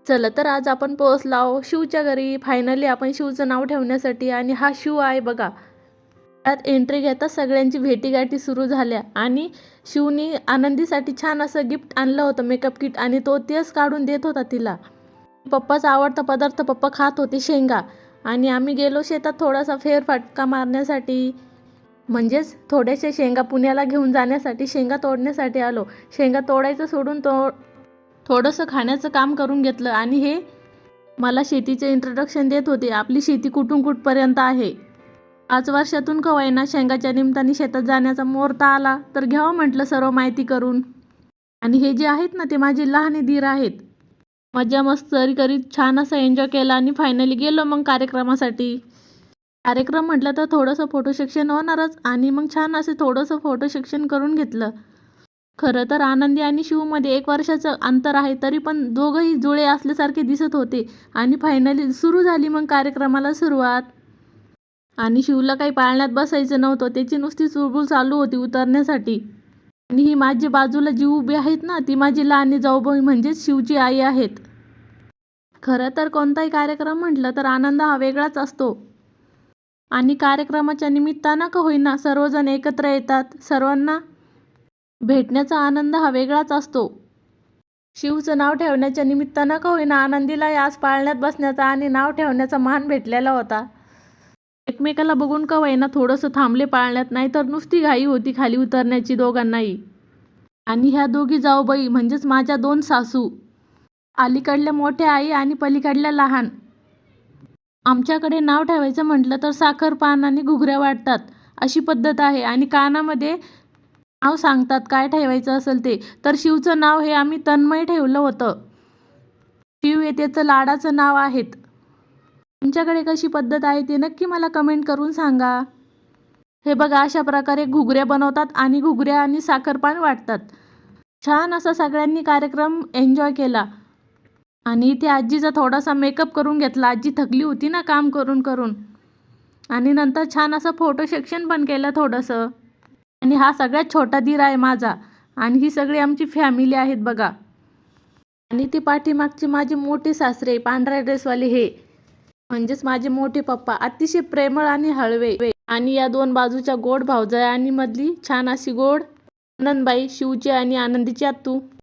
चला तर आज आपण पोहोचलो आहोत शिवच्या घरी. फायनली आपण शिवचं नाव ठेवण्यासाठी. आणि हा शिव आहे बघा. त्यात एंट्री घेता सगळ्यांची भेटीगाठी सुरू झाल्या आणि शिवनी आनंदीसाठी छान असं गिफ्ट आणलं होतं, मेकअप किट, आणि तो तेच काढून देत होता तिला. पप्पाचा आवडता पदार्थ पप्पा खात होते, शेंगा. आणि आम्ही गेलो शेतात थोडासा फेरफटका मारण्यासाठी, म्हणजेच थोड्याशा शेंगा पुण्याला घेऊन जाण्यासाठी शेंगा तोडण्यासाठी आलो. शेंगा तोडायचं सोडून थोडंसं खाण्याचं काम करून घेतलं. आणि हे मला शेतीचे इंट्रोडक्शन देत होते, आपली शेती कुठून कुठपर्यंत आहे. 5 वर्षातून का होईना शेंगाच्या निमित्ताने शेतात जाण्याचा मुहूर्त आला तर घ्यावं म्हटलं सर्व माहिती करून. आणि हे जे आहेत ना, ते माझे लहान दीर आहेत. मजा मस्करी करीत छान असं एन्जॉय केला आणि फायनली गेलो मग कार्यक्रमासाठी. कार्यक्रम म्हटलं तर थोडंसं फोटो सेक्शन होणारच, आणि मग छान असं थोडंसं फोटो सेक्शन करून घेतलं. खरं तर आनंदी आणि शिवमध्ये 1 वर्षाचं अंतर आहे, तरी पण दोघंही जुळे असल्यासारखे दिसत होते. आणि फायनली सुरू झाली मग कार्यक्रमाला सुरुवात. आणि शिवला काही पाळण्यात बसायचं नव्हतं, त्याची नुसती चुळबुळ चालू होती उतरण्यासाठी. आणि ही माझी बाजूला जी उभी आहेत ना, ती माझी लहान जाऊबाई म्हणजेच शिवची आई आहेत. खरं तर कोणताही कार्यक्रम म्हटलं तर आनंद हा वेगळाच असतो. आणि कार्यक्रमाच्या निमित्तानं का होईना सर्वजण एकत्र येतात, सर्वांना भेटण्याचा आनंद हा वेगळाच असतो. शिवचं नाव ठेवण्याच्या निमित्तानं का होईना आनंदीला आज पाळण्यात बसण्याचा आणि नाव ठेवण्याचा मान भेटलेला होता. एकमेकाला बघून का होईना थोडंसं थांबले पाळण्यात, नाहीतर नुसती घाई होती खाली उतरण्याची दोघांनाही. आणि ह्या दोघी जाऊबाई म्हणजेच माझ्या 2 सासू, अलीकडल्या मोठ्या आई आणि पलीकडल्या लहान. आमच्याकडे नाव ठेवायचं म्हटलं तर साखर पान आणि घुगऱ्या वाटतात, अशी पद्धत आहे. आणि कानामध्ये नाव सांगतात काय ठेवायचं असेल ते. तर शिवचं नाव हे आम्ही तन्मय ठेवलं होतं. शिव हे त्याचं लाडाचं नाव आहेत. तुमच्याकडे कशी पद्धत आहे ते नक्की मला कमेंट करून सांगा. हे बघा, अशा प्रकारे घुगऱ्या बनवतात आणि घुगऱ्या आणि साखरपान वाटतात. छान असा सगळ्यांनी कार्यक्रम एन्जॉय केला. आणि इथे आजीचा थोडासा मेकअप करून घेतला, आजी थकली होती ना काम करून करून. आणि नंतर छान असं फोटो सेक्शन पण केलं थोडंसं. आणि हा सगळ्यात छोटा दीर आहे माझा. आणि ही सगळी आमची फॅमिली आहेत बघा. आणि ते पाठीमागचे माझे मोठे सासरे पांढऱ्या ड्रेसवाले, हे म्हणजेच माझे मोठे पप्पा, अतिशय प्रेमळ आणि हळवे. आणि या 2 बाजूच्या गोड भावजया आणि मधली छान अशी गोड नंदबाई, शिवची आणि आनंदीची आत्तू.